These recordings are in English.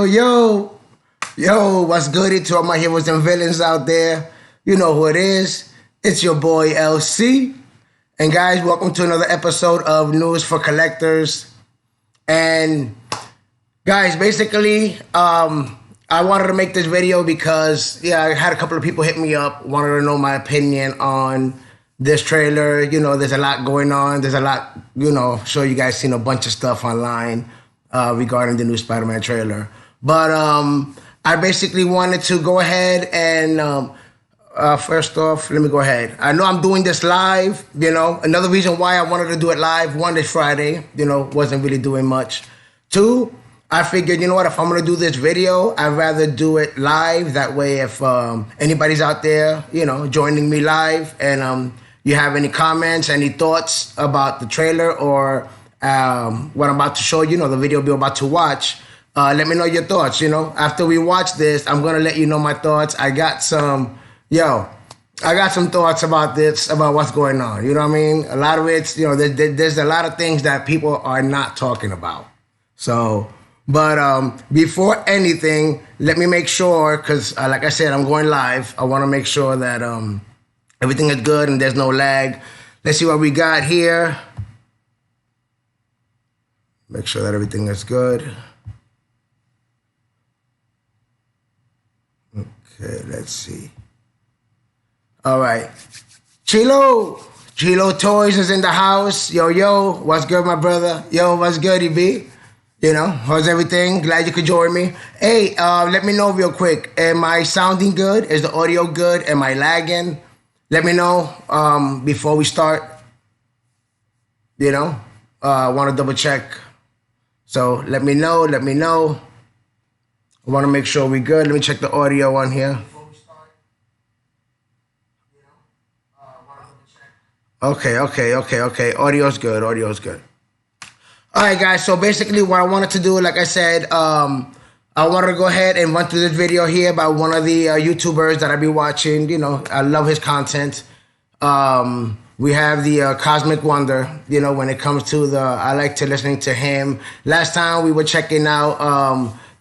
Yo, what's good to all my heroes and villains out there? You know who it is. It's your boy LC. And guys, welcome to another episode of News for Collectors. And guys, basically, I wanted to make this video because, I had a couple of people hit me up, wanted to know my opinion on this trailer. You know, there's a lot going on. There's a lot, sure you guys seen a bunch of stuff online regarding the new Spider-Man trailer. But I basically wanted to go ahead and, first off, let me go ahead. I know I'm doing this live, Another reason why I wanted to do it live, one, this Friday, wasn't really doing much. Two, I figured, if I'm going to do this video, I'd rather do it live. That way, if anybody's out there, joining me live and you have any comments, any thoughts about the trailer or what I'm about to show you, the video you're about to watch, let me know your thoughts, After we watch this, I'm going to let you know my thoughts. I got some thoughts about this, about what's going on. You know what I mean? A lot of it's, there's a lot of things that people are not talking about. So, but before anything, let me make sure, because like I said, I'm going live. I want to make sure that everything is good and there's no lag. Let's see what we got here. Make sure that everything is good. Okay, let's see. All right. Chilo Toys is in the house. Yo, what's good, my brother? Yo, what's good, EB? How's everything? Glad you could join me. Hey, let me know real quick. Am I sounding good? Is the audio good? Am I lagging? Let me know before we start. I want to double check. So let me know. I want to make sure we're good. Let me check the audio on here. Okay. Audio's good. All right, guys. So basically what I wanted to do, like I said, I wanted to go ahead and run through this video here by one of the YouTubers that I be watching. I love his content. We have the Cosmic Wonder, when it comes to I like to listening to him. Last time we were checking out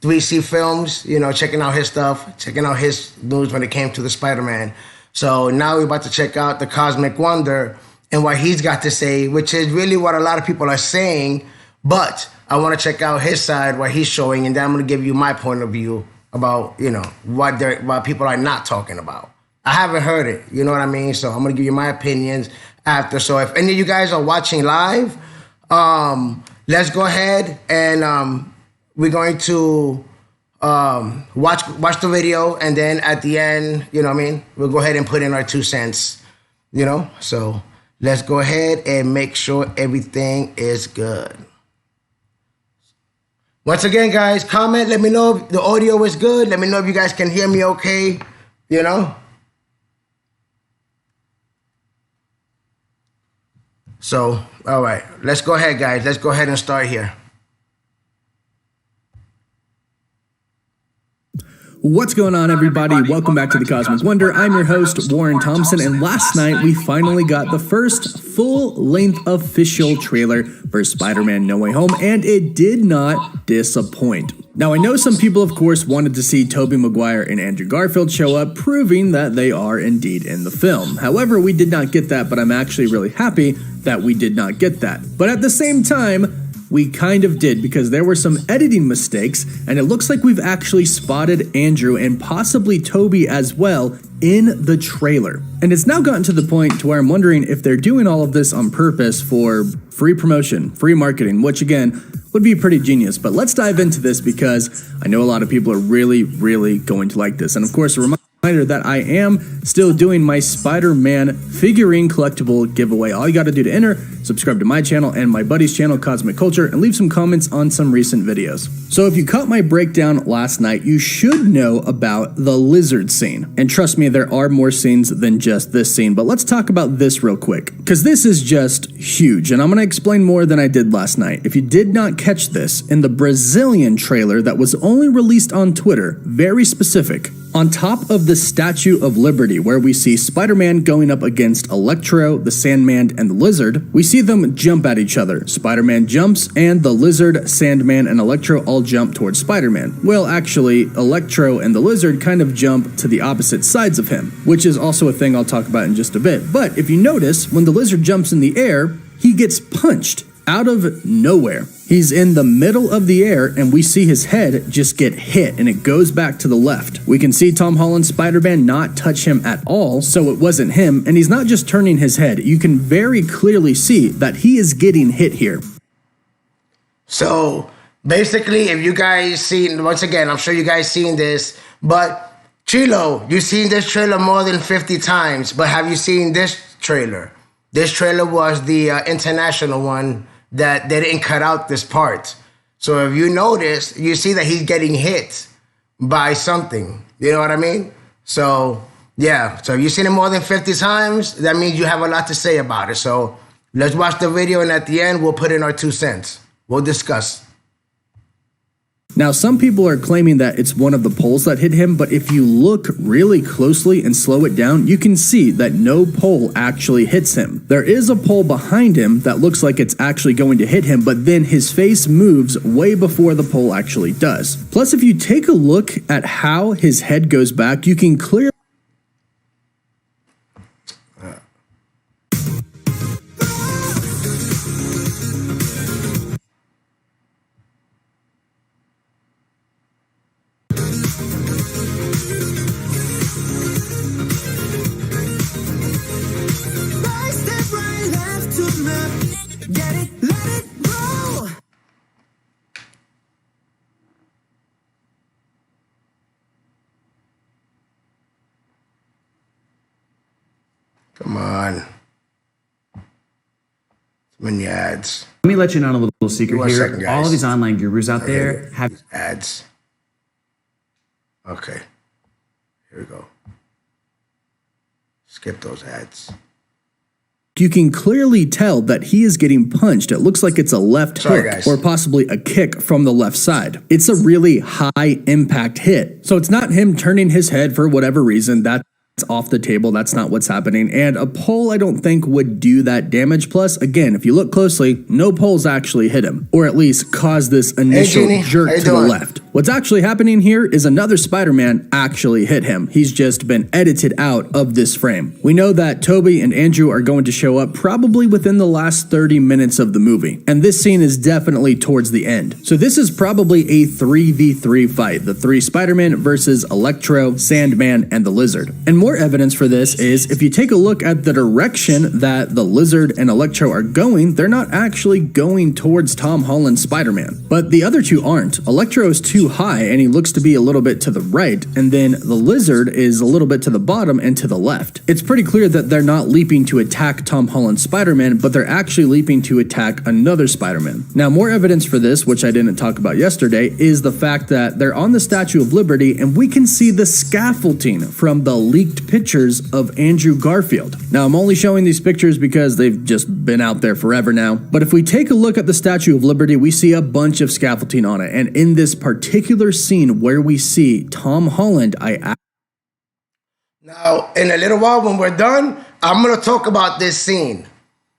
3C Films, checking out his stuff, checking out his news when it came to the Spider-Man. So now we're about to check out the Cosmic Wonder and what he's got to say, which is really what a lot of people are saying. But I want to check out his side, what he's showing, and then I'm going to give you my point of view about, what people are not talking about. I haven't heard it, you know what I mean? So I'm going to give you my opinions after. So if any of you guys are watching live, let's go ahead and we're going to watch the video, and then at the end, we'll go ahead and put in our 2 cents, So let's go ahead and make sure everything is good. Once again, guys, comment. Let me know if the audio is good. Let me know if you guys can hear me okay, So, all right. Let's go ahead, guys. Let's go ahead and start here. What's going on, everybody? Welcome back to the Cosmic Wonder. I'm your host, Warren Thompson, and last night we finally got the first full-length official trailer for Spider-Man No Way Home, and it did not disappoint. Now, I know some people, of course, wanted to see Tobey Maguire and Andrew Garfield show up, proving that they are indeed in the film. However, we did not get that, but I'm actually really happy that we did not get that. But at the same time, we kind of did, because there were some editing mistakes, and it looks like we've actually spotted Andrew and possibly Tobey as well in the trailer. And it's now gotten to the point to where I'm wondering if they're doing all of this on purpose for free promotion, free marketing, which again would be pretty genius. But let's dive into this, because I know a lot of people are really going to like this. And of course, a reminder that I am still doing my Spider-Man figurine collectible giveaway. All you got to do to enter, subscribe to my channel and my buddy's channel, Cosmic Culture, and leave some comments on some recent videos. So if you caught my breakdown last night, you should know about the lizard scene. And trust me, there are more scenes than just this scene, but let's talk about this real quick, because this is just huge, and I'm going to explain more than I did last night. If you did not catch this, in the Brazilian trailer that was only released on Twitter, very specific, On top of the Statue of Liberty, where we see Spider-Man going up against Electro, the Sandman, and the Lizard, we see them jump at each other. Spider-Man jumps, and the Lizard, Sandman, and Electro all jump towards Spider-Man. Well, actually, Electro and the Lizard kind of jump to the opposite sides of him, which is also a thing I'll talk about in just a bit. But if you notice, when the Lizard jumps in the air, he gets punched out of nowhere. He's in the middle of the air and we see his head just get hit and it goes back to the left. We can see Tom Holland's Spider-Man not touch him at all, so it wasn't him, and he's not just turning his head. You can very clearly see that he is getting hit here. So basically, if you guys seen, once again, I'm sure you guys seen this, but Chilo, you've seen this trailer more than 50 times, but have you seen this trailer? This trailer was the international one that they didn't cut out this part. So if you notice, you see that he's getting hit by something. You know what I mean? So yeah, so if you've seen it more than 50 times, that means you have a lot to say about it. So let's watch the video, and at the end, we'll put in our 2 cents. We'll discuss. Now, some people are claiming that it's one of the poles that hit him, but if you look really closely and slow it down, you can see that no pole actually hits him. There is a pole behind him that looks like it's actually going to hit him, but then his face moves way before the pole actually does. Plus, if you take a look at how his head goes back, you can clearly Come on. Too many ads. Let me let you in on a little secret here. Second, all of these online gurus out there have ads. Okay. Here we go. Skip those ads. You can clearly tell that he is getting punched. It looks like it's a left hook or possibly a kick from the left side. It's a really high impact hit. So it's not him turning his head for whatever reason. That's off the table. That's not what's happening. And a pole, I don't think, would do that damage. Plus, again, if you look closely, no poles actually hit him, or at least cause this initial jerk to the left. What's actually happening here is another Spider-Man actually hit him. He's just been edited out of this frame. We know that Tobey and Andrew are going to show up probably within the last 30 minutes of the movie, and this scene is definitely towards the end. So this is probably a 3v3 fight, the 3 Spider-Man versus Electro, Sandman, and the Lizard. And more evidence for this is if you take a look at the direction that the Lizard and Electro are going, they're not actually going towards Tom Holland's Spider-Man. But the other two aren't. Electro is too high and he looks to be a little bit to the right, and then the Lizard is a little bit to the bottom and to the left. It's pretty clear that they're not leaping to attack Tom Holland's Spider-Man, but they're actually leaping to attack another Spider-Man. Now, more evidence for this, which I didn't talk about yesterday, is the fact that they're on the Statue of Liberty and we can see the scaffolding from the leaked pictures of Andrew Garfield. Now, I'm only showing these pictures because they've just been out there forever now, but if we take a look at the Statue of Liberty, we see a bunch of scaffolding on it, and in this particular scene where we see Tom Holland, Now, in a little while when we're done, I'm going to talk about this scene.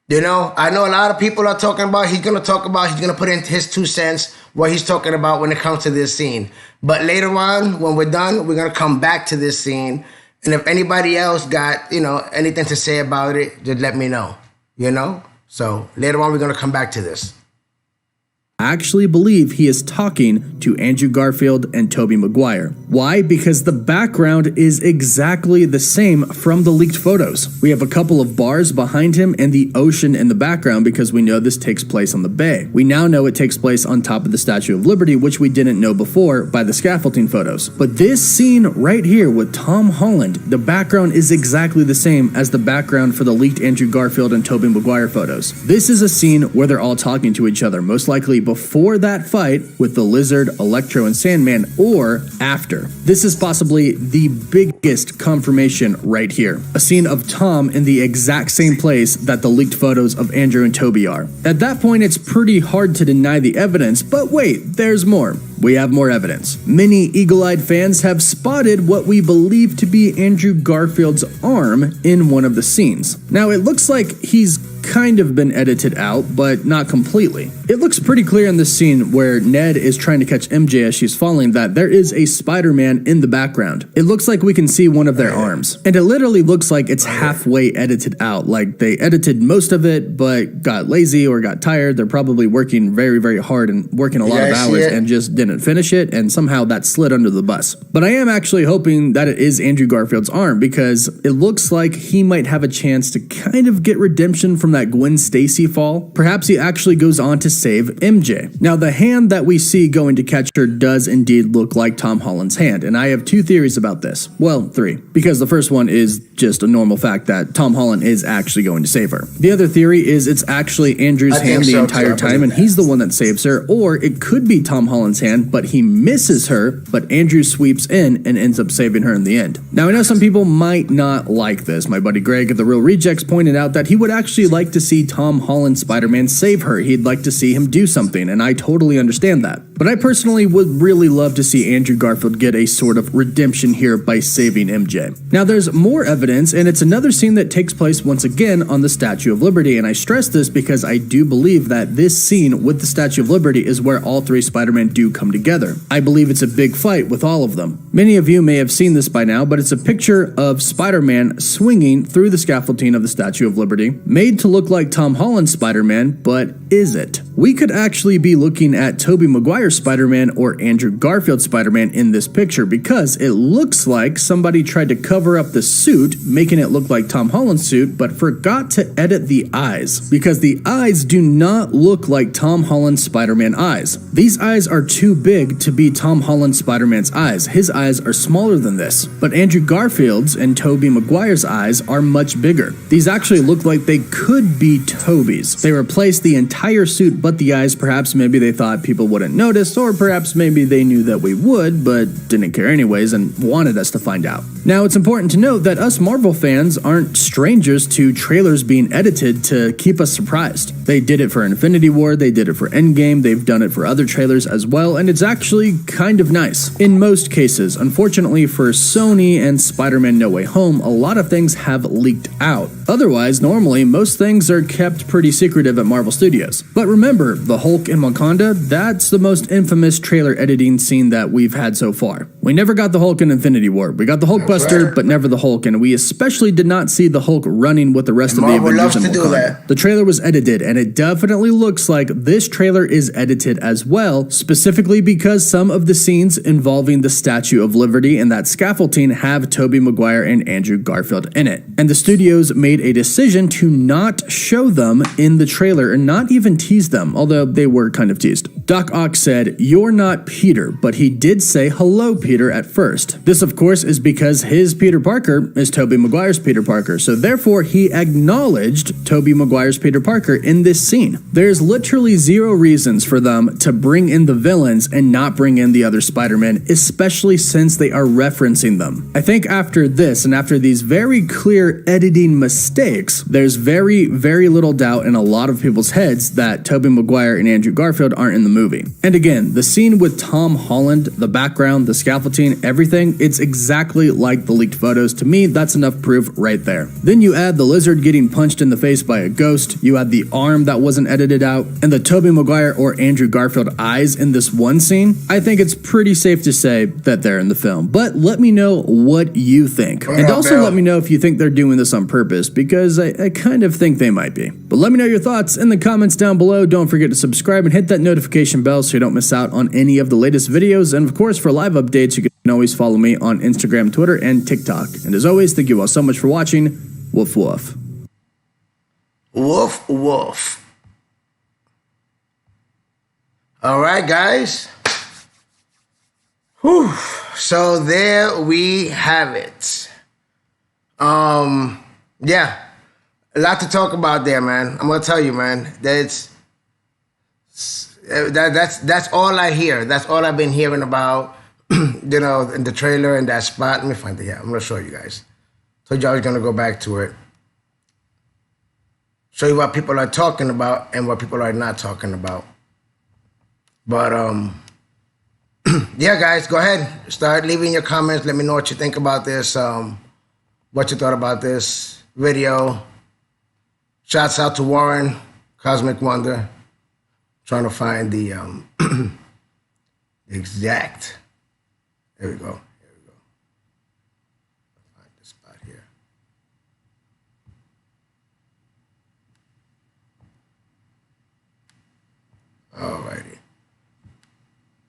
You know, I know a lot of people are talking about, he's going to put in his 2 cents, what he's talking about when it comes to this scene. But later on, when we're done, we're going to come back to this scene. And if anybody else got, anything to say about it, just let me know, So later on, we're going to come back to this. actually believe he is talking to Andrew Garfield and Tobey Maguire. Why? Because the background is exactly the same from the leaked photos. We have a couple of bars behind him and the ocean in the background because we know this takes place on the bay. We now know it takes place on top of the Statue of Liberty, which we didn't know before by the scaffolding photos. But this scene right here with Tom Holland, the background is exactly the same as the background for the leaked Andrew Garfield and Tobey Maguire photos. This is a scene where they're all talking to each other, most likely before that fight with the Lizard, Electro, and Sandman, or after. This is possibly the biggest confirmation right here. A scene of Tom in the exact same place that the leaked photos of Andrew and Tobey are. At that point, it's pretty hard to deny the evidence, but wait, there's more. we have more evidence. Many eagle-eyed fans have spotted what we believe to be Andrew Garfield's arm in one of the scenes. Now, it looks like he's kind of been edited out, but not completely. It looks pretty clear in this scene where Ned is trying to catch MJ as she's falling that there is a Spider-Man in the background. It looks like we can see one of their arms, and it literally looks like it's halfway edited out, like they edited most of it but got lazy or got tired. They're probably working very, very hard and working a lot of hours and just didn't finish it, and somehow that slid under the bus. But I am actually hoping that it is Andrew Garfield's arm, because it looks like he might have a chance to kind of get redemption from that Gwen Stacy fall. Perhaps he actually goes on to save MJ. Now, the hand that we see going to catch her does indeed look like Tom Holland's hand, and I have two theories about this. Well, three, because the first one is just a normal fact that Tom Holland is actually going to save her. The other theory is it's actually Andrew's hand the entire time, and he's the one that saves her, or it could be Tom Holland's hand, but he misses her, but Andrew sweeps in and ends up saving her in the end. Now, I know some people might not like this. My buddy Greg at The Real Rejects pointed out that he would actually like to see Tom Holland Spider-Man save her. He'd like to see him do something, and I totally understand that. But I personally would really love to see Andrew Garfield get a sort of redemption here by saving MJ. Now, there's more evidence, and it's another scene that takes place once again on the Statue of Liberty, and I stress this because I do believe that this scene with the Statue of Liberty is where all three Spider-Man do come together. I believe it's a big fight with all of them. Many of you may have seen this by now, but it's a picture of Spider-Man swinging through the scaffolding of the Statue of Liberty, made to look like Tom Holland's Spider-Man, but is it? We could actually be looking at Tobey Maguire's Spider-Man or Andrew Garfield's Spider-Man in this picture, because it looks like somebody tried to cover up the suit, making it look like Tom Holland's suit, but forgot to edit the eyes, because the eyes do not look like Tom Holland's Spider-Man eyes. These eyes are too big to be Tom Holland's Spider-Man's eyes. His eyes are smaller than this, but Andrew Garfield's and Tobey Maguire's eyes are much bigger. These actually look like they could be Tobey's. They replaced the entire suit but the eyes. Perhaps maybe they thought people wouldn't notice, or perhaps maybe they knew that we would but didn't care anyways and wanted us to find out. Now, it's important to note that us Marvel fans aren't strangers to trailers being edited to keep us surprised. They did it for Infinity War, they did it for Endgame, they've done it for other trailers as well, and it's actually kind of nice. In most cases, unfortunately for Sony and Spider-Man No Way Home, a lot of things have leaked out. Otherwise, normally, most things are kept pretty secretive at Marvel Studios. But remember, the Hulk in Wakanda, that's the most infamous trailer editing scene that we've had so far. We never got the Hulk in Infinity War. We got the Hulkbuster, but never the Hulk, and we especially did not see the Hulk running with the rest of the Avengers in Wakanda. The trailer was edited, and it definitely looks like this trailer is edited as well, specifically because some of the scenes involving the Statue of Liberty and that scaffolding have Tobey Maguire and Andrew Garfield in it. And the studios made a decision to not show them in the trailer and not even tease them, although they were kind of teased. Doc Ock said, "You're not Peter," but he did say hello Peter at first. This of course is because his Peter Parker is Tobey Maguire's Peter Parker, so therefore he acknowledged Tobey Maguire's Peter Parker in this scene. There's literally zero reasons for them to bring in the villains and not bring in the other Spider-Man, especially since they are referencing them. I think after this and after these very clear editing mistakes, there's very, very little doubt in a lot of people's heads that Tobey Maguire and Andrew Garfield aren't in the movie. And again, the scene with Tom Holland, the background, the scaffolding, everything, it's exactly like the leaked photos. To me, that's enough proof right there. Then you add the lizard getting punched in the face by a ghost, you add the arm that wasn't edited out, and the Tobey Maguire or Andrew Garfield eyes in this one scene. I think it's pretty safe to say that they're in the film. But let me know what you think. And also let me know if you think they're doing this on purpose, because I kind of think they might be. But let me know your thoughts in the comments down below. Don't forget to subscribe and hit that notification bell so you don't miss out on any of the latest videos. And of course, for live updates, you can always follow me on Instagram, Twitter, and TikTok. And as always, thank you all so much for watching. Woof woof. Woof woof. All right, guys. Whew. So there we have it. Yeah, a lot to talk about there, man. I'm gonna tell you, man. That's all I hear. That's all I've been hearing about. You know, in the trailer and that spot. Let me find it. Yeah, I'm gonna show you guys. Told you I was gonna go back to it. Show you what people are talking about and what people are not talking about. But Yeah, guys, go ahead. Start leaving your comments. Let me know what you think about this. What you thought about this video. Shouts out to Warren, Cosmic Wonder. Trying to find the exact. There we go. Here we go. Find this spot here. Alrighty.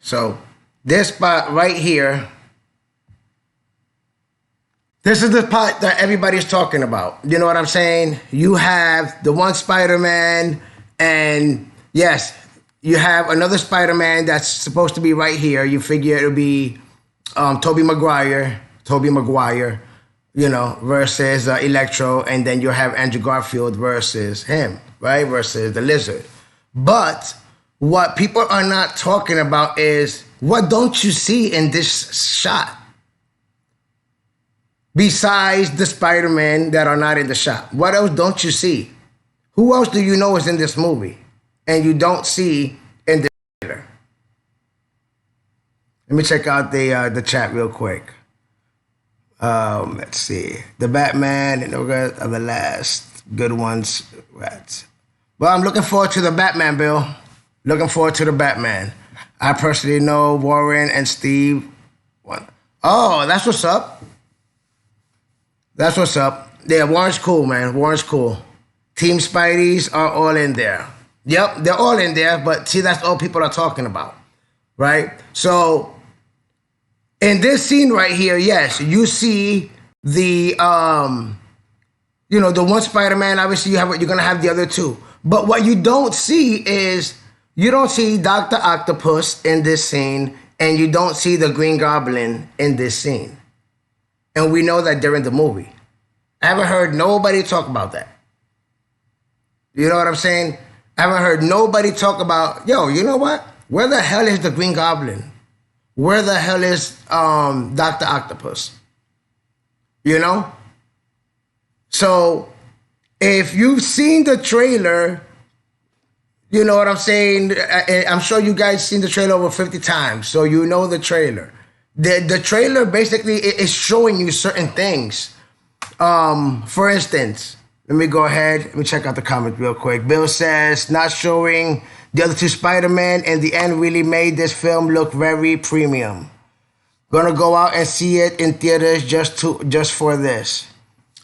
So this spot right here. This is the part that everybody's talking about. You know what I'm saying? You have the one Spider-Man, and yes, you have another Spider-Man that's supposed to be right here. You figure it'll be Tobey Maguire, you know, versus Electro, and then you have Andrew Garfield versus him, right? Versus the Lizard. But what people are not talking about is, what don't you see in this shot? Besides the Spider-Man that are not in the shot, what else don't you see? Who else do you know is in this movie and you don't see in the trailer? Let me check out the chat real quick. Let's see. The Batman and the the last good ones. Right. Well, I'm looking forward to the Batman, Bill. Looking forward to the Batman. I personally know Warren and Steve. Oh, that's what's up. That's what's up. Yeah, Warren's cool, man. Warren's cool. Team Spideys are all in there. Yep, they're all in there, but see, that's all people are talking about, right? So, in this scene right here, yes, you see the, you know, the one Spider-Man. Obviously, you're gonna have the other two. But what you don't see is, you don't see Dr. Octopus in this scene, and you don't see the Green Goblin in this scene. And we know that they're in the movie. I haven't heard nobody talk about that. You know what I'm saying? I haven't heard nobody talk about, yo, you know what? Where the hell is the Green Goblin? Where the hell is Dr. Octopus? You know? So, if you've seen the trailer, you know what I'm saying? I'm sure you guys seen the trailer over 50 times, so you know the trailer. The trailer basically is showing you certain things. For instance, let me go ahead. Let me check out the comment real quick. Bill says, not showing the other two Spider-Man in the end really made this film look very premium. Gonna go out and see it in theaters just for this.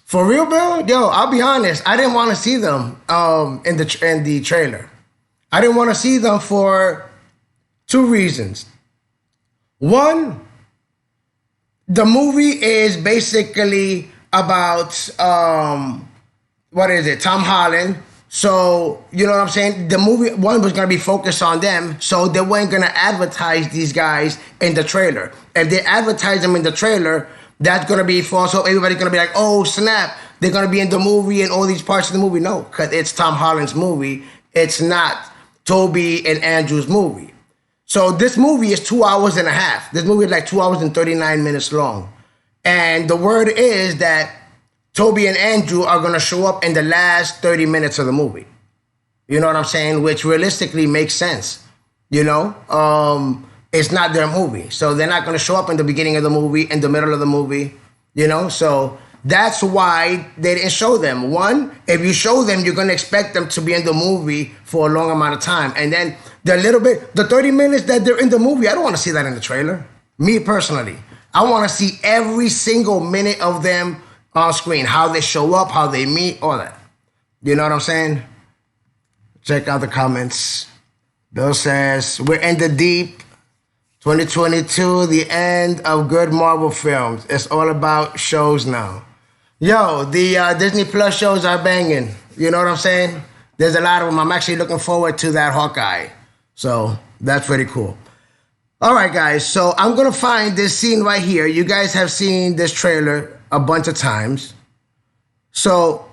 For real, Bill? Yo, I'll be honest. I didn't want to see them in the trailer. I didn't want to see them for two reasons. One, the movie is basically about, what is it, Tom Holland. So, you know what I'm saying? The movie, one, was going to be focused on them, so they weren't going to advertise these guys in the trailer. If they advertise them in the trailer, that's going to be false. So everybody's going to be like, oh, snap, they're going to be in the movie and all these parts of the movie. No, because it's Tom Holland's movie. It's not Toby and Andrew's movie. So this movie is 2 hours and a half. This movie is like 2 hours and 39 minutes long. And the word is that Toby and Andrew are going to show up in the last 30 minutes of the movie. You know what I'm saying? Which realistically makes sense. You know? It's not their movie. So they're not going to show up in the beginning of the movie, in the middle of the movie. You know? So that's why they didn't show them. One, if you show them, you're going to expect them to be in the movie for a long amount of time. And then the 30 minutes that they're in the movie, I don't want to see that in the trailer. Me personally. I want to see every single minute of them on screen. How they show up, how they meet, all that. You know what I'm saying? Check out the comments. Bill says, we're in the deep. 2022, the end of good Marvel films. It's all about shows now. Yo, the Disney Plus shows are banging. You know what I'm saying? There's a lot of them. I'm actually looking forward to that Hawkeye. So that's pretty cool. All right, guys. So I'm going to find this scene right here. You guys have seen this trailer a bunch of times. So,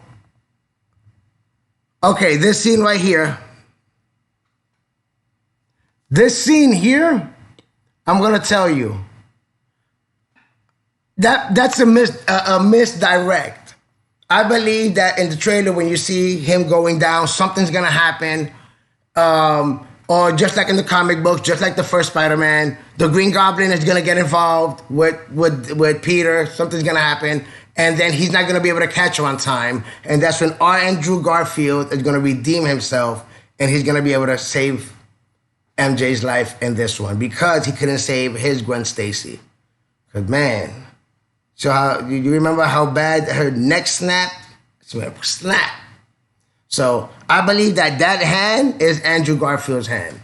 okay, this scene right here. This scene here, I'm going to tell you. That's a misdirect. I believe that in the trailer, when you see him going down, something's going to happen. Or just like in the comic books, just like the first Spider-Man, the Green Goblin is gonna get involved with Peter. Something's gonna happen, and then he's not gonna be able to catch her on time. And that's when our Andrew Garfield is gonna redeem himself, and he's gonna be able to save MJ's life in this one because he couldn't save his Gwen Stacy. Cause man, so how you remember how bad her neck snapped? Snap. So I believe that hand is Andrew Garfield's hand.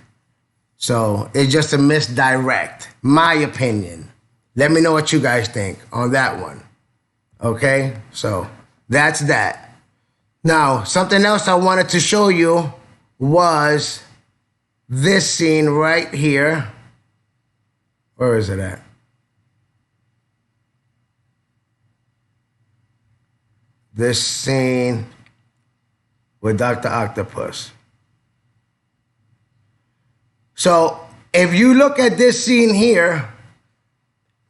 So it's just a misdirect, my opinion. Let me know what you guys think on that one. Okay, so that's that. Now, something else I wanted to show you was this scene right here. Where is it at? This scene with Dr. Octopus. So if you look at this scene here,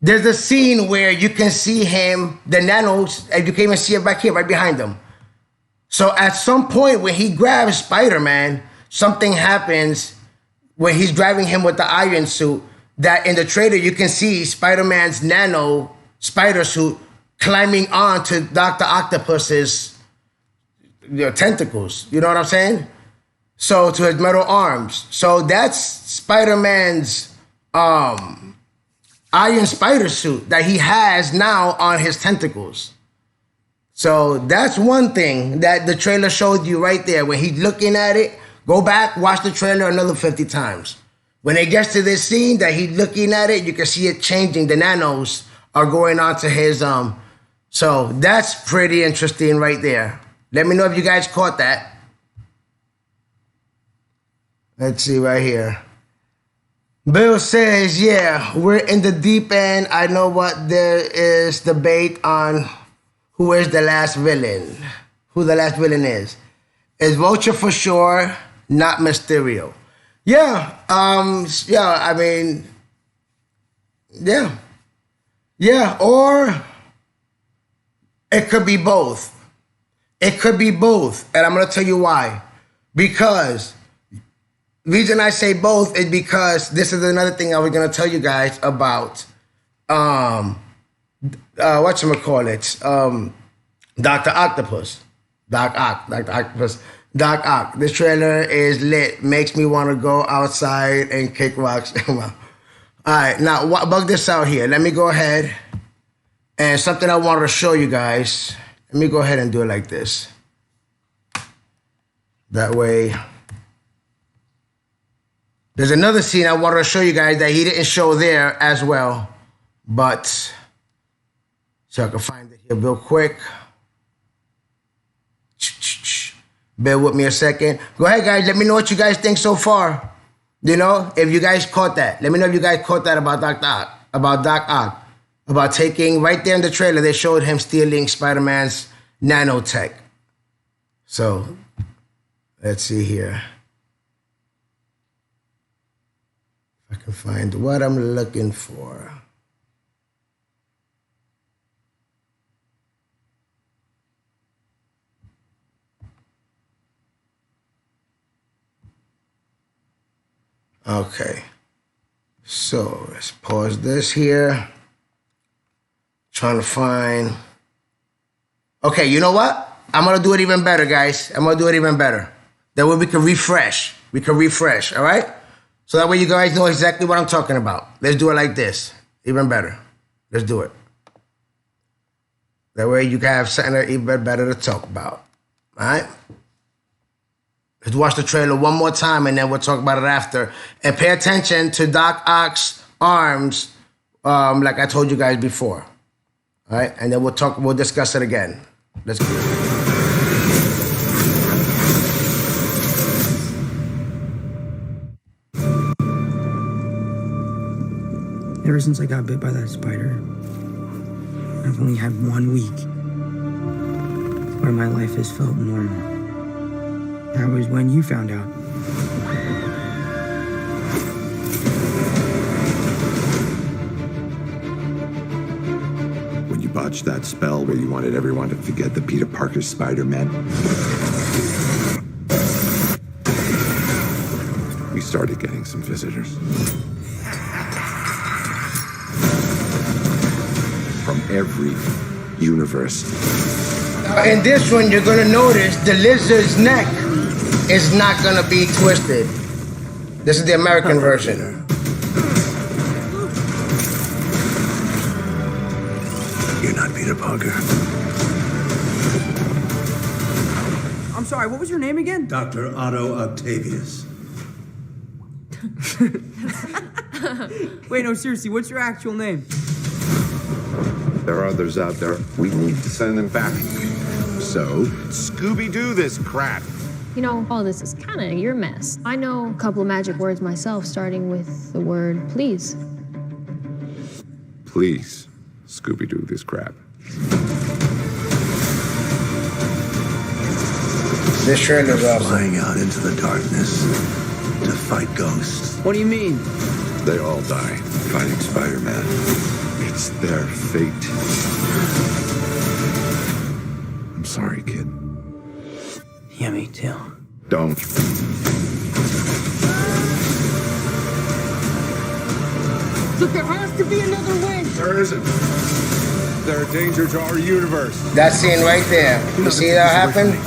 there's a scene where you can see him, the nanos, and you can even see it back here, right behind him. So at some point when he grabs Spider-Man, something happens when he's driving him with the iron suit, that in the trailer you can see Spider-Man's nano spider suit climbing onto Dr. Octopus's tentacles. You know what I'm saying? So to his metal arms. So that's Spider-Man's iron spider suit that he has now on his tentacles. So that's one thing that the trailer showed you right there. When he's looking at it, go back, watch the trailer another 50 times. When it gets to this scene that he's looking at it, you can see it changing. The nanos are going onto his so that's pretty interesting right there. Let me know if you guys caught that. Let's see right here. Bill says, yeah, we're in the deep end. I know what there is debate on who is the last villain. Who the last villain is. It's Vulture for sure, not Mysterio. Yeah, I mean, yeah. Yeah, or it could be both. It could be both, and I'm going to tell you why. Because the reason I say both is because this is another thing I was going to tell you guys about whatchamacallit, Dr. Octopus. Dr. Octopus. Doc Ock. This trailer is lit. Makes me want to go outside and kick rocks. All right, now bug this out here. Let me go ahead and something I wanted to show you guys. Let me go ahead and do it like this. That way. There's another scene I wanted to show you guys that he didn't show there as well. But, so I can find it here real quick. Bear with me a second. Go ahead, guys. Let me know what you guys think so far. You know, if you guys caught that. Let me know if you guys caught that about Doc Ock. About taking, right there in the trailer, they showed him stealing Spider-Man's nanotech. So, let's see here. If I can find what I'm looking for. Okay, so let's pause this here. Trying to find. Okay, you know what? I'm gonna do it even better, guys. I'm gonna do it even better. That way we can refresh. All right? So that way you guys know exactly what I'm talking about. Let's do it like this. Even better. Let's do it. That way you can have something even better to talk about. All right? Let's watch the trailer one more time and then we'll talk about it after. And pay attention to Doc Ock's arms, like I told you guys before. All right, and then we'll discuss it again. Let's go. Ever since I got bit by that spider, I've only had 1 week where my life has felt normal. That was when you found out. When you botched that spell where you wanted everyone to forget the Peter Parker Spider-Man, we started getting some visitors. every universe. In this one, you're gonna notice the lizard's neck is not gonna be twisted. This is the American version. You're not Peter Parker. I'm sorry, what was your name again? Dr. Otto Octavius. Wait, no, seriously, what's your actual name? There are others out there. We need to send them back. So, Scooby-Doo this crap. You know, all this is kind of your mess. I know a couple of magic words myself, starting with the word please. Please, Scooby-Doo this crap. This trailer's awesome. Flying out into the darkness to fight ghosts. What do you mean? They all die fighting Spider-Man. It's their fate. I'm sorry, kid. Yeah, me too. Don't. Look, there has to be another way. There isn't. They're a danger to our universe. That scene right there. You see that happen?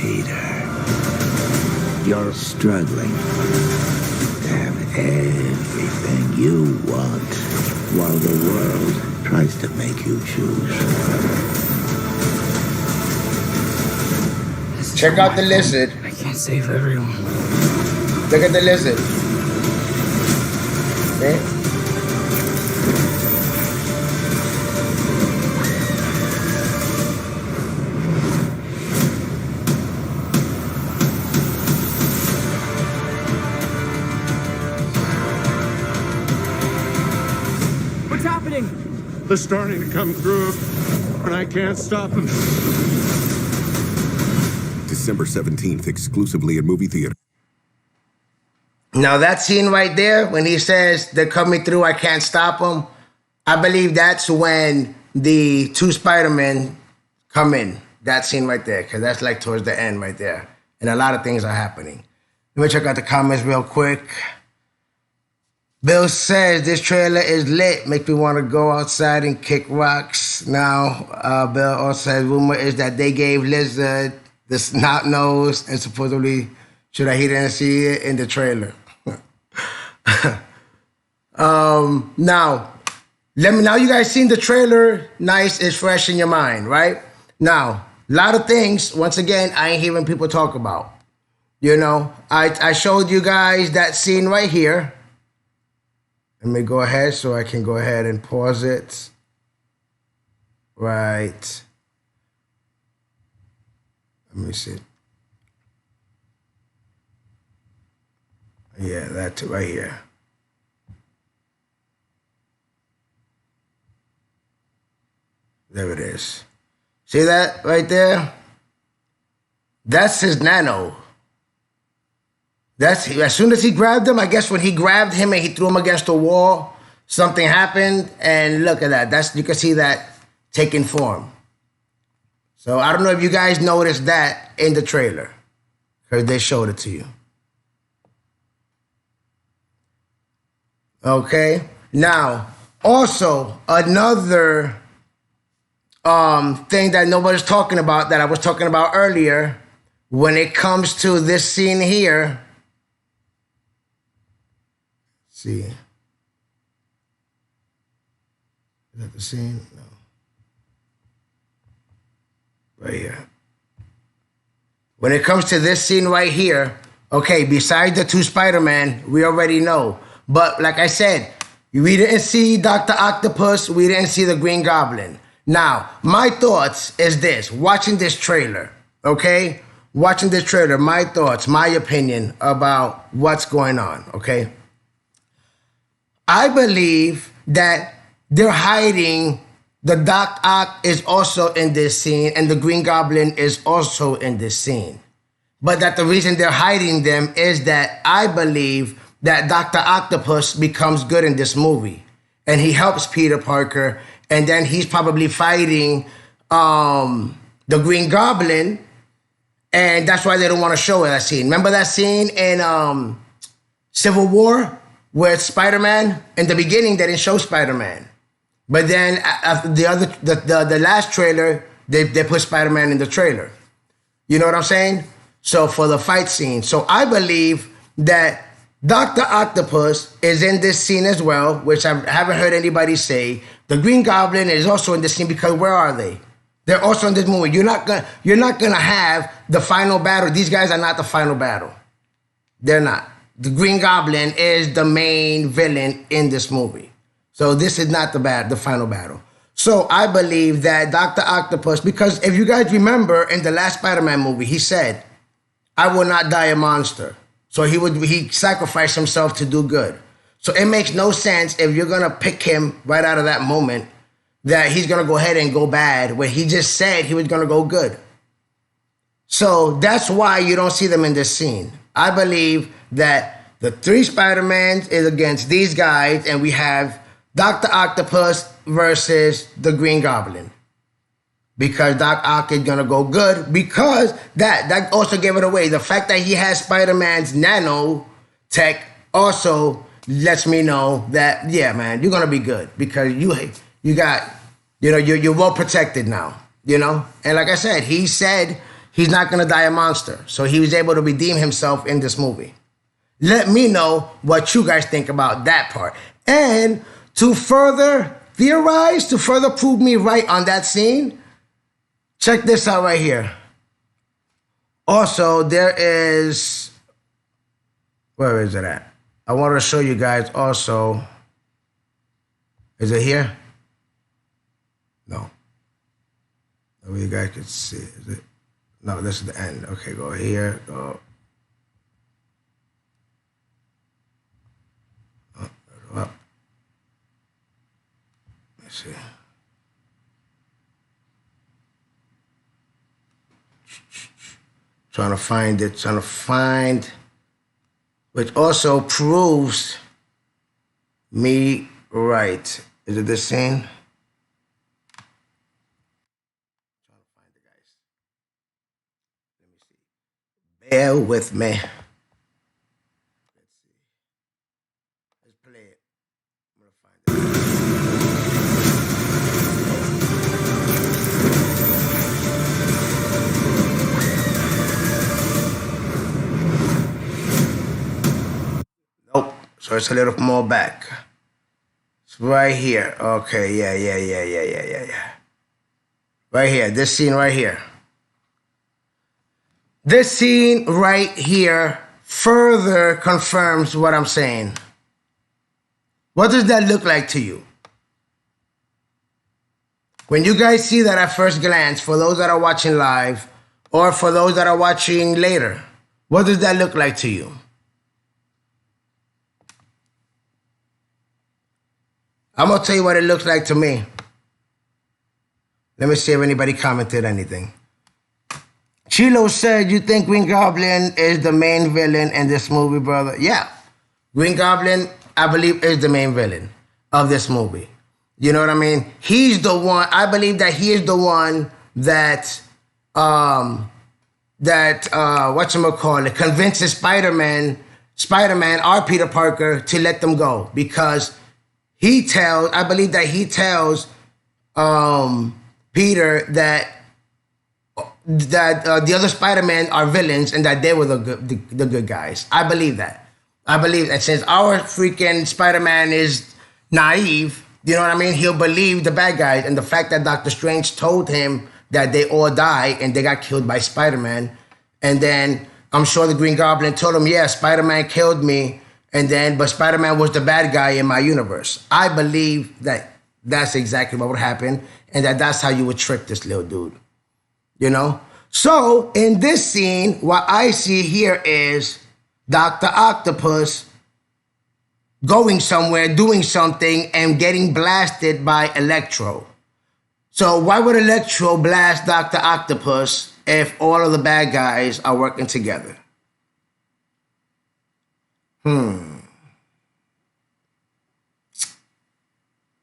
Peter, you're struggling to have everything you want while the world tries to make you choose. Check out the lizard. I can't save everyone. Look at the lizard. See? What's happening? They're starting to come through, and I can't stop them. December 17th, exclusively at movie theater. Now that scene right there, when he says they're coming through, I can't stop them, I believe that's when the two Spider-Men come in. That scene right there, because that's like towards the end right there. And a lot of things are happening. Let me check out the comments real quick. Bill says, this trailer is lit. Make me want to go outside and kick rocks. Now, Bill also says, rumor is that they gave Lizard the snot nose and supposedly, he didn't see it in the trailer. Now you guys seen the trailer. Nice, it's fresh in your mind, right? Now, a lot of things, once again, I ain't hearing people talk about. You know, I showed you guys that scene right here. Let me go ahead so I can go ahead and pause it. Right. Let me see. Yeah, that's right here. There it is. See that right there? That's his nano. That's as soon as he grabbed him, I guess when he grabbed him and he threw him against the wall, something happened, and look at that. That's, you can see that taking form. So I don't know if you guys noticed that in the trailer, because they showed it to you. Okay. Now, also another thing that nobody's talking about that I was talking about earlier, when it comes to this scene here. Let's see. Is that the scene? No. Right here. When it comes to this scene right here, okay, besides the two Spider-Man, we already know. But like I said, we didn't see Dr. Octopus, we didn't see the Green Goblin. Now, my thoughts is this, watching this trailer, okay? Watching this trailer, my thoughts, my opinion about what's going on, okay? I believe that they're hiding, the Doc Ock is also in this scene and the Green Goblin is also in this scene. But that the reason they're hiding them is that I believe that Dr. Octopus becomes good in this movie and he helps Peter Parker, and then he's probably fighting the Green Goblin, and that's why they don't want to show that scene. Remember that scene in Civil War where it's Spider-Man? In the beginning, they didn't show Spider-Man. But then the last trailer, they put Spider-Man in the trailer. You know what I'm saying? So for the fight scene. So I believe that Dr. Octopus is in this scene as well, which I haven't heard anybody say. The Green Goblin is also in this scene because where are they? They're also in this movie. You're not gonna have the final battle. These guys are not the final battle. They're not. The Green Goblin is the main villain in this movie. So this is not the final battle. So I believe that Dr. Octopus, because if you guys remember in the last Spider-Man movie, he said, I will not die a monster. So he sacrificed himself to do good. So it makes no sense if you're going to pick him right out of that moment that he's going to go ahead and go bad when he just said he was going to go good. So that's why you don't see them in this scene. I believe that the 3 Spider-Mans is against these guys, and we have Dr. Octopus versus the Green Goblin. Because Doc Ock is gonna go good, because that also gave it away. The fact that he has Spider-Man's nano tech also lets me know that, yeah, man, you're gonna be good because you got, you're well protected now, And like I said he's not gonna die a monster, so he was able to redeem himself in this movie. Let me know what you guys think about that part. And to further theorize, to further prove me right on that scene, check this out right here. Also, there is... Where is it at? I want to show you guys also... Is it here? No. That way you guys can see. Is it? No, this is the end. Okay, go here. Go up. Let's see. Trying to find, which also proves me right. Is it this scene? Trying to find it, guys. Let me see. Bear with me. Let's see. Let's play it. I'm gonna find it. Nope. So it's a little more back. It's right here. Okay, yeah. Right here. This scene right here. This scene right here further confirms what I'm saying. What does that look like to you? When you guys see that at first glance, for those that are watching live, or for those that are watching later, what does that look like to you? I'm going to tell you what it looks like to me. Let me see if anybody commented anything. Chilo said, you think Green Goblin is the main villain in this movie, brother? Yeah. Green Goblin, I believe, is the main villain of this movie. You know what I mean? He's the one, I believe that he is the one that, convinces Spider-Man, or Peter Parker, to let them go. Because I believe that he tells Peter that the other Spider-Man are villains and that they were the good guys. I believe that. And since our freaking Spider-Man is naive, you know what I mean? He'll believe the bad guys. And the fact that Doctor Strange told him that they all died and they got killed by Spider-Man. And then I'm sure the Green Goblin told him, yeah, Spider-Man killed me. But Spider-Man was the bad guy in my universe. I believe that that's exactly what would happen. And that's how you would trick this little dude. So in this scene, what I see here is Dr. Octopus going somewhere, doing something, and getting blasted by Electro. So why would Electro blast Dr. Octopus if all of the bad guys are working together?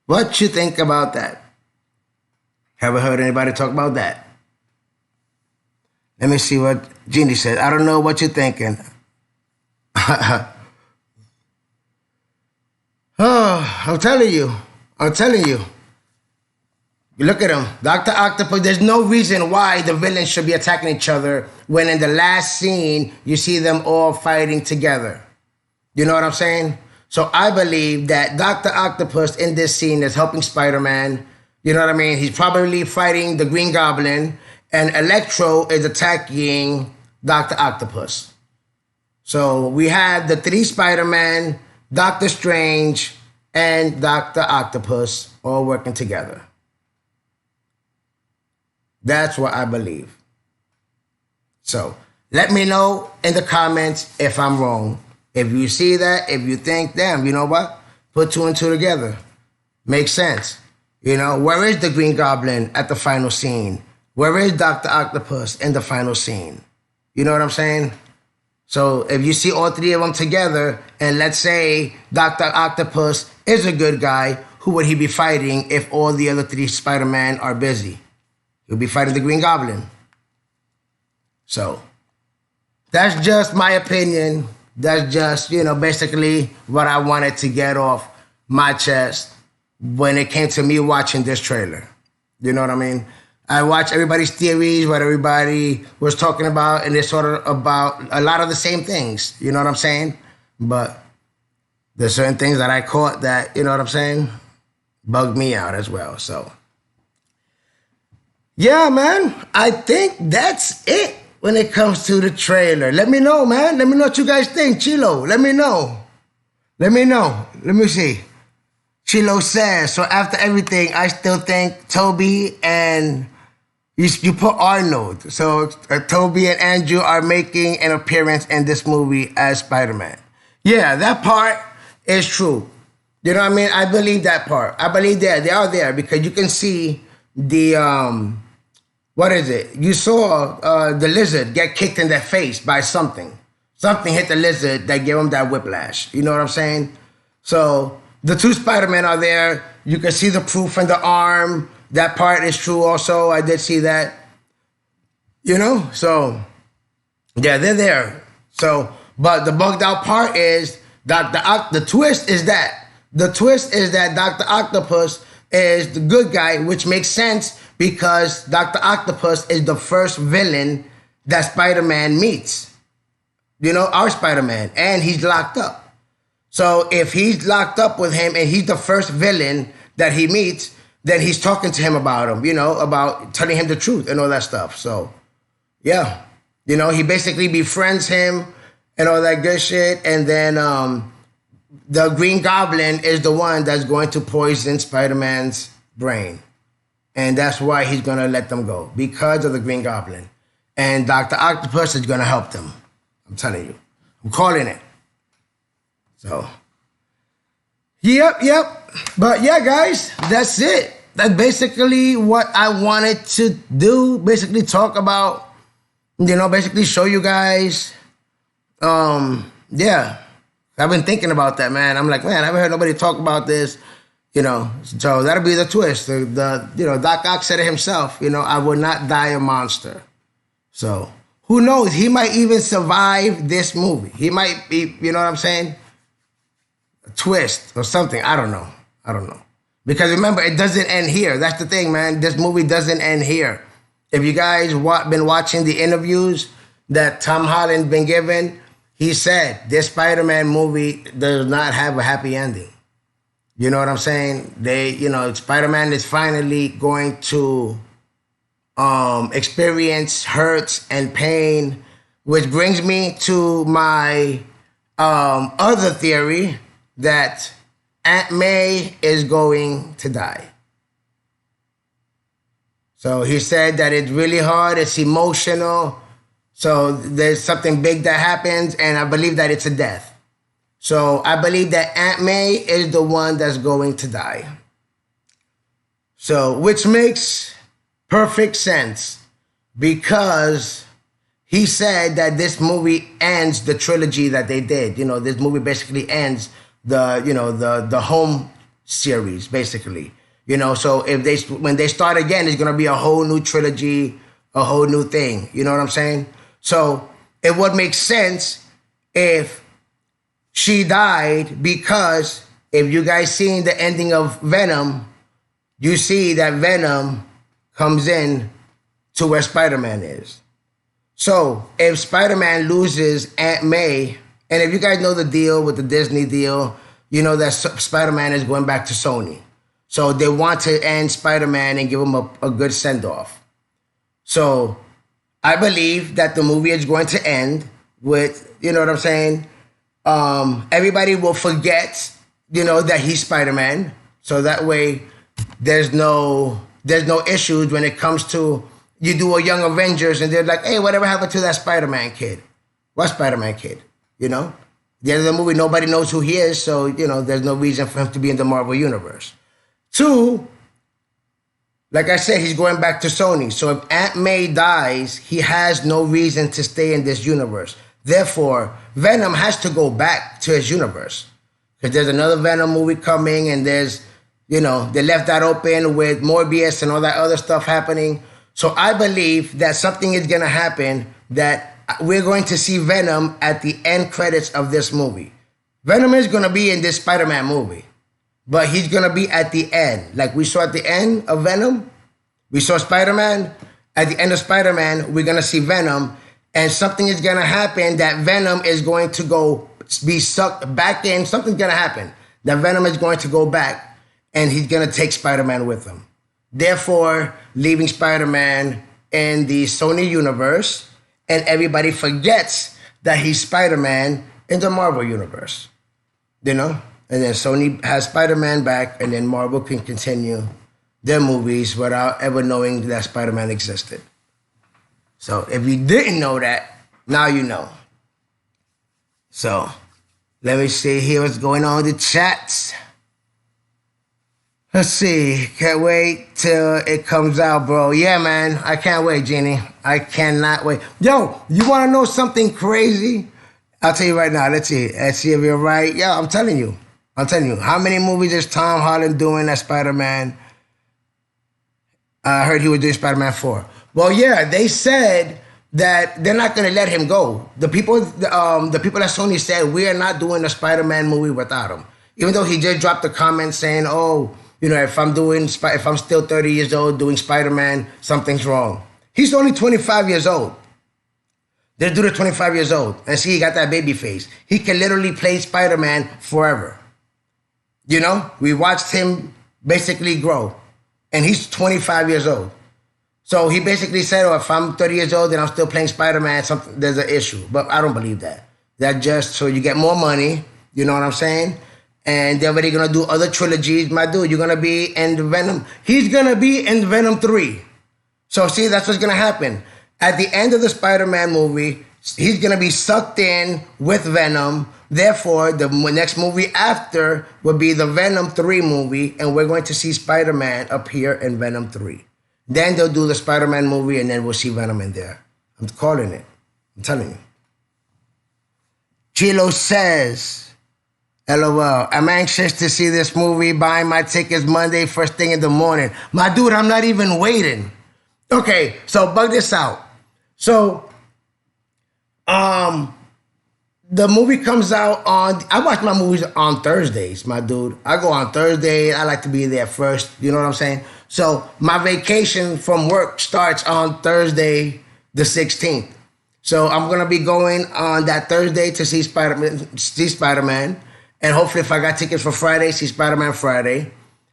What you think about that? Haven't heard anybody talk about that. Let me see what Jeannie said. I don't know what you're thinking. Oh, I'm telling you. Look at him. Dr. Octopus, there's no reason why the villains should be attacking each other when in the last scene, you see them all fighting together. You know what I'm saying? So I believe that Dr. Octopus in this scene is helping Spider-Man. You know what I mean? He's probably fighting the Green Goblin, and Electro is attacking Dr. Octopus. So we have the 3 Spider-Man, Doctor Strange, and Dr. Octopus all working together. That's what I believe. So let me know in the comments if I'm wrong. If you see that, if you think, damn, you know what? Put 2 and 2 together. Makes sense. You know, where is the Green Goblin at the final scene? Where is Dr. Octopus in the final scene? You know what I'm saying? So if you see all 3 of them together, and let's say Dr. Octopus is a good guy, who would he be fighting if all the other 3 Spider-Man are busy? He'll be fighting the Green Goblin. So that's just my opinion. That's just, you know, basically what I wanted to get off my chest when it came to me watching this trailer. You know what I mean? I watched everybody's theories, what everybody was talking about, and it's sort of about a lot of the same things. You know what I'm saying? But there's certain things that I caught that, you know what I'm saying, bugged me out as well. So yeah, man, I think that's it when it comes to the trailer. Let me know, man. Let me know what you guys think. Chilo, let me know. Let me know. Let me see. Chilo says, so after everything, I still think Toby and you put Arnold. So Toby and Andrew are making an appearance in this movie as Spider-Man. Yeah, that part is true. You know what I mean? I believe that part. I believe that they are there because you can see the what is it? You saw the lizard get kicked in the face by something. Something hit the lizard that gave him that whiplash. You know what I'm saying? So the 2 Spider-Men are there. You can see the proof in the arm. That part is true also. I did see that. You know? So, yeah, they're there. So, but the bugged out part is the twist is that. The twist is that Dr. Octopus is the good guy, which makes sense because Dr. Octopus is the first villain that Spider-Man meets. You know, our Spider-Man. And he's locked up. So if he's locked up with him and he's the first villain that he meets, then he's talking to him about him, you know, about telling him the truth and all that stuff. So, yeah. You know, he basically befriends him and all that good shit. And then the Green Goblin is the one that's going to poison Spider-Man's brain. And that's why he's going to let them go, because of the Green Goblin. And Dr. Octopus is going to help them. I'm telling you. I'm calling it. So, yep. But yeah, guys, that's it. That's basically what I wanted to do. Basically talk about, you know, basically show you guys. Yeah. I've been thinking about that, man. I'm like, man, I haven't heard nobody talk about this. You know, so that'll be the twist. The you know, Doc Ock said it himself. You know, I will not die a monster. So who knows? He might even survive this movie. He might be. You know what I'm saying? A twist or something. I don't know. Because remember, it doesn't end here. That's the thing, man. This movie doesn't end here. If you guys been watching the interviews that Tom Holland been given, he said this Spider-Man movie does not have a happy ending. You know what I'm saying? Spider-Man is finally going to experience hurts and pain, which brings me to my other theory that Aunt May is going to die. So he said that it's really hard, it's emotional. So there's something big that happens, and I believe that it's a death. So I believe that Aunt May is the one that's going to die. So, which makes perfect sense because he said that this movie ends the trilogy that they did. You know, this movie basically ends the home series, basically. You know, so when they start again, it's going to be a whole new trilogy, a whole new thing. You know what I'm saying? So it would make sense if she died, because if you guys seen the ending of Venom, you see that Venom comes in to where Spider-Man is. So if Spider-Man loses Aunt May, and if you guys know the deal with the Disney deal, you know that Spider-Man is going back to Sony. So they want to end Spider-Man and give him a good send-off. So I believe that the movie is going to end with, you know what I'm saying? Everybody will forget, you know, that he's Spider-Man. So that way there's no issues when it comes to you do a Young Avengers and they're like, hey, whatever happened to that Spider-Man kid? What Spider-Man kid? You know? At the end of the movie, nobody knows who he is, so, you know, there's no reason for him to be in the Marvel Universe. 2, like I said, he's going back to Sony. So if Aunt May dies, he has no reason to stay in this universe. Therefore, Venom has to go back to his universe. Because there's another Venom movie coming, and there's, you know, they left that open with Morbius and all that other stuff happening. So I believe that something is going to happen, that we're going to see Venom at the end credits of this movie. Venom is going to be in this Spider-Man movie, but he's going to be at the end. Like we saw at the end of Venom, we saw Spider-Man. At the end of Spider-Man, we're going to see Venom, and something is going to happen that Venom is going to go be sucked back in. Something's going to happen that Venom is going to go back, and he's going to take Spider-Man with him. Therefore, leaving Spider-Man in the Sony universe, and everybody forgets that he's Spider-Man in the Marvel universe. You know? And then Sony has Spider-Man back, and then Marvel can continue their movies without ever knowing that Spider-Man existed. So if you didn't know that, now you know. So let me see here what's going on in the chats. Let's see. Can't wait till it comes out, bro. Yeah, man. I can't wait, Jeannie. I cannot wait. Yo, you want to know something crazy? I'll tell you right now. Let's see. Let's see if you're right. Yeah, I'm telling you. How many movies is Tom Holland doing as Spider-Man? I heard he was doing Spider-Man 4. Well, yeah, they said that they're not going to let him go. The people at Sony said, we are not doing a Spider-Man movie without him. Even though he just dropped a comment saying, oh, you know, if I'm still 30 years old doing Spider-Man, something's wrong. He's only 25 years old. This dude is 25 years old. And see, he got that baby face. He can literally play Spider-Man forever. You know, we watched him basically grow. And he's 25 years old. So he basically said, oh, if I'm 30 years old and I'm still playing Spider-Man, there's an issue. But I don't believe that. That just so you get more money. You know what I'm saying? And they're already going to do other trilogies. My dude, you're going to be in Venom. He's going to be in Venom 3. So see, that's what's going to happen. At the end of the Spider-Man movie, he's going to be sucked in with Venom. Therefore, the next movie after will be the Venom 3 movie. And we're going to see Spider-Man appear in Venom 3. Then they'll do the Spider-Man movie and then we'll see Venom in there. I'm calling it. I'm telling you. Chilo says, LOL, I'm anxious to see this movie, buying my tickets Monday, first thing in the morning. My dude, I'm not even waiting. Okay, so bug this out. So, the movie comes out I watch my movies on Thursdays, my dude. I go on Thursday. I like to be there first. You know what I'm saying? So my vacation from work starts on Thursday, the 16th. So I'm going to be going on that Thursday to see Spider-Man. And hopefully if I got tickets for Friday, see Spider-Man Friday.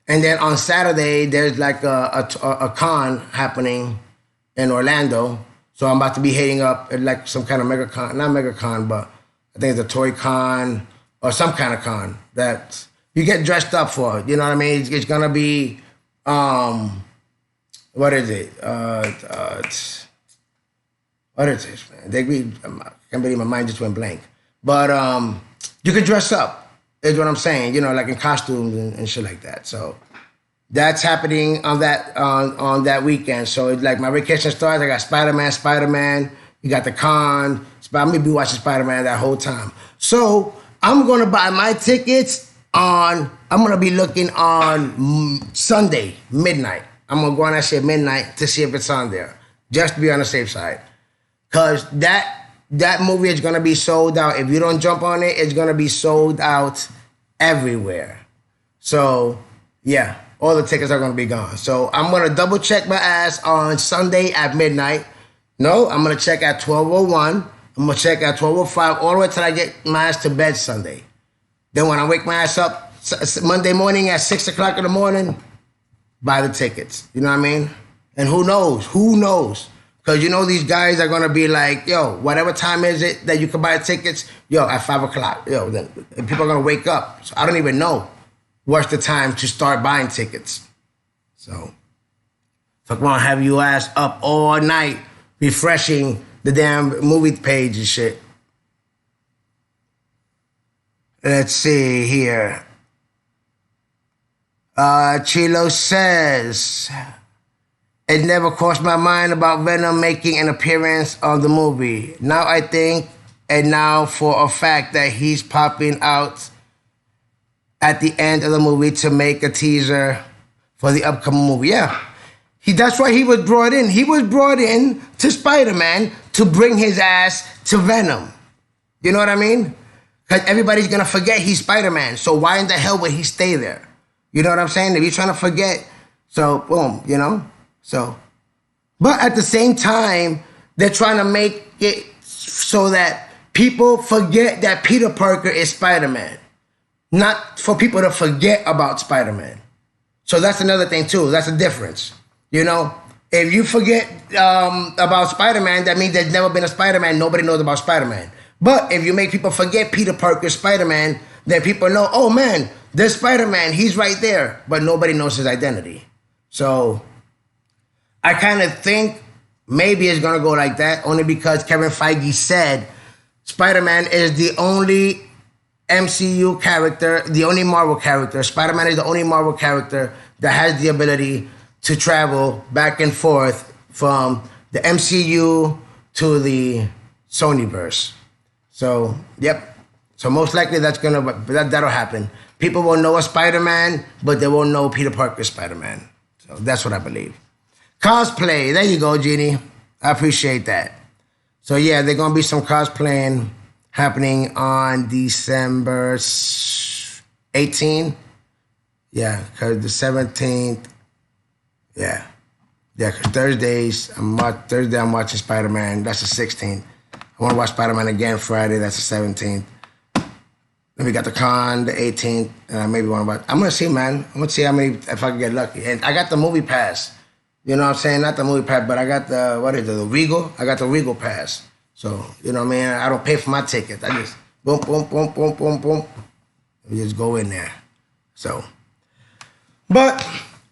And then on Saturday, there's like a con happening in Orlando. So I'm about to be hitting up at like some kind of mega con, not mega con, but I think it's a toy con or some kind of con that you get dressed up for. You know what I mean? It's going to be, what is it? What is this, man? I can't believe my mind just went blank. But you can dress up, is what I'm saying, you know, like in costumes and shit like that. So that's happening on that weekend. So it's like my vacation starts. I got Spider-Man. You got the con. I'm going to be watching Spider-Man that whole time. So I'm going to buy my tickets I'm going to be looking on Sunday, midnight. I'm going to go on that shit midnight to see if it's on there. Just to be on the safe side. Because that movie is going to be sold out. If you don't jump on it, it's going to be sold out everywhere. So, yeah. all the tickets are going to be gone. So I'm going to double check my ass on Sunday at midnight. No, I'm going to check at 12:01. I'm going to check at 12:05 all the way till I get my ass to bed Sunday. Then when I wake my ass up Monday morning at 6 o'clock in the morning, buy the tickets. You know what I mean? And who knows? Who knows? Because you know these guys are going to be like, yo, whatever time is it that you can buy tickets, yo, at 5 o'clock. Yo, then people are going to wake up. So I don't even know what's the time to start buying tickets. So fuck around, have you ass up all night refreshing the damn movie page and shit. Let's see here. Chilo says, it never crossed my mind about Venom making an appearance on the movie. Now I think, and now for a fact, that he's popping out at the end of the movie to make a teaser for the upcoming movie. Yeah. That's why he was brought in. He was brought in to Spider-Man to bring his ass to Venom. You know what I mean? Because everybody's going to forget he's Spider-Man. So why in the hell would he stay there? You know what I'm saying? If you're trying to forget, so boom, you know? So, but at the same time, they're trying to make it so that people forget that Peter Parker is Spider-Man. Not for people to forget about Spider-Man. So that's another thing too. That's a difference. You know, if you forget about Spider-Man, that means there's never been a Spider-Man. Nobody knows about Spider-Man. But if you make people forget Peter Parker Spider-Man, then people know, oh man, there's Spider-Man. He's right there. But nobody knows his identity. So I kind of think maybe it's going to go like that, only because Kevin Feige said Spider-Man is the only MCU character, the only Marvel character. Spider-Man is the only Marvel character that has the ability to travel back and forth from the MCU to the Sonyverse. So, yep. So most likely that'll happen. People will know a Spider-Man, but they won't know Peter Parker Spider-Man. So that's what I believe. Cosplay. There you go, Jeannie. I appreciate that. So yeah, there's going to be some cosplaying happening on December 18th. Yeah, because the 17th. Yeah. Yeah, because Thursday I'm watching Spider-Man. That's the 16th. I want to watch Spider-Man again Friday. That's the 17th. Then we got the con, the 18th. And I maybe want to watch. I'm going to see, man. I'm going to see how many, if I can get lucky. And I got the movie pass. You know what I'm saying? Not the movie pass, but I got the Regal? I got the Regal pass. So, you know what I mean? I don't pay for my tickets. I just boom, boom, boom, boom, boom, boom. We just go in there. So, but,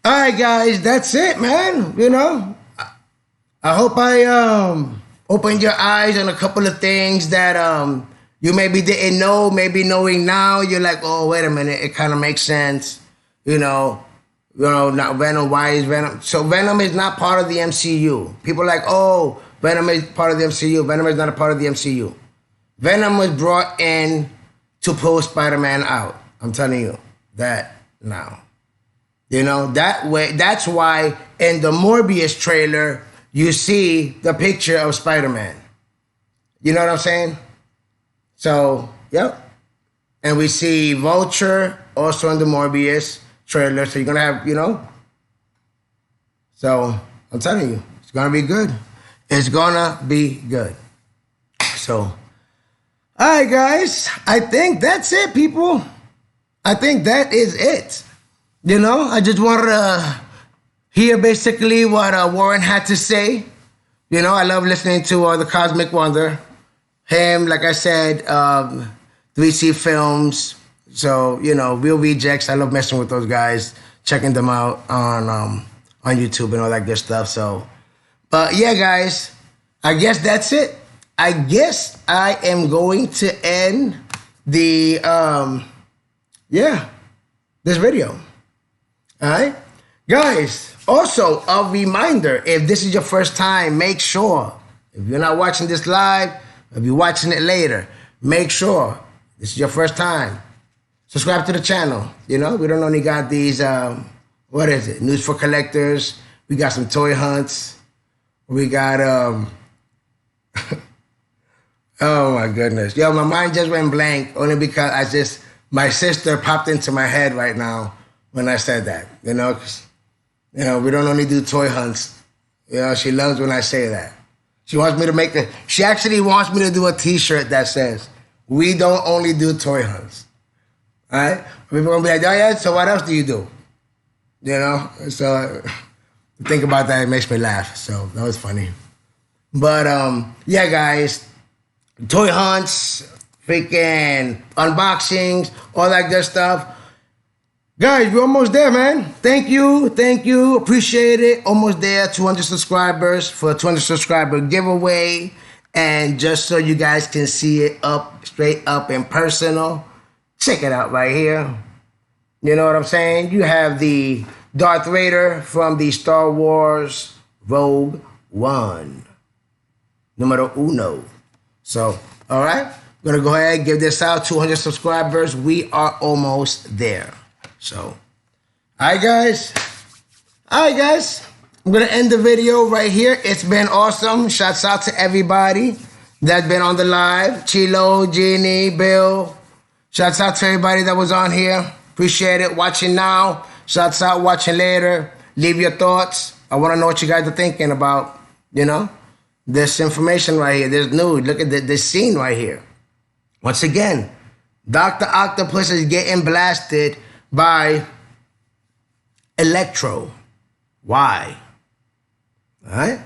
all right, guys, that's it, man. You know, I hope I opened your eyes on a couple of things that you maybe didn't know. Maybe knowing now, you're like, oh, wait a minute, it kind of makes sense. You know, not Venom. Why is Venom? So Venom is not part of the MCU. People are like, oh, Venom is part of the MCU. Venom is not a part of the MCU. Venom was brought in to pull Spider-Man out. I'm telling you that now. You know, that way. That's why in the Morbius trailer, you see the picture of Spider-Man. You know what I'm saying? So, yep. And we see Vulture also in the Morbius trailer. So you're going to have, you know. So, I'm telling you, it's going to be good. It's going to be good. So, all right, guys. I think that's it, people. I think that is it. You know, I just wanted to hear basically what Warren had to say. You know, I love listening to the Cosmic Wonder. Him, like I said, 3C Films. So, you know, Real Rejects. I love messing with those guys, checking them out on YouTube and all that good stuff. So, but yeah, guys, I guess that's it. I guess I am going to end the, this video. All right? Guys, also a reminder, if this is your first time, make sure, if you're not watching this live, if you're watching it later, make sure this is your first time. Subscribe to the channel. You know, we don't only got these, News for Collectors. We got some toy hunts. We got, oh my goodness. My mind just went blank only because my sister popped into my head right now when I said that, 'cause, we don't only do toy hunts. She loves when I say that. She wants me to she actually wants me to do a t-shirt that says, we don't only do toy hunts. All right? People are going to be like, oh yeah, so what else do you do? So think about that, it makes me laugh. So that was funny. But yeah, guys, toy hunts, freaking unboxings, all that good stuff. Guys, we're almost there, man. Thank you. Appreciate it. Almost there, 200 subscribers for a 200 subscriber giveaway. And just so you guys can see it straight up and personal, check it out right here. You know what I'm saying? You have the Darth Vader from the Star Wars Rogue One. Numero uno. So, all right. I'm going to go ahead and give this out. 200 subscribers. We are almost there. So, all right, guys. I'm going to end the video right here. It's been awesome. Shouts out to everybody that's been on the live. Chilo, Jeannie, Bill. Shouts out to everybody that was on here. Appreciate it. Watching now. Shouts out. Watching later. Leave your thoughts. I want to know what you guys are thinking about, this information right here. This news. Look at this scene right here. Once again, Dr. Octopus is getting blasted by Electro. Why? All right?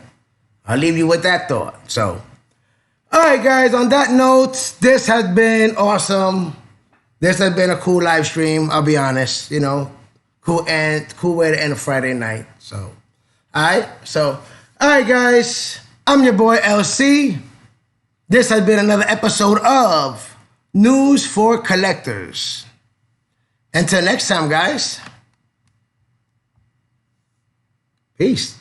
I'll leave you with that thought. So, all right, guys, on that note, this has been awesome. This has been a cool live stream, I'll be honest. Cool way to end a Friday night. So, all right? So, all right, guys, I'm your boy LC. This has been another episode of News for Collectors. Until next time, guys. Peace.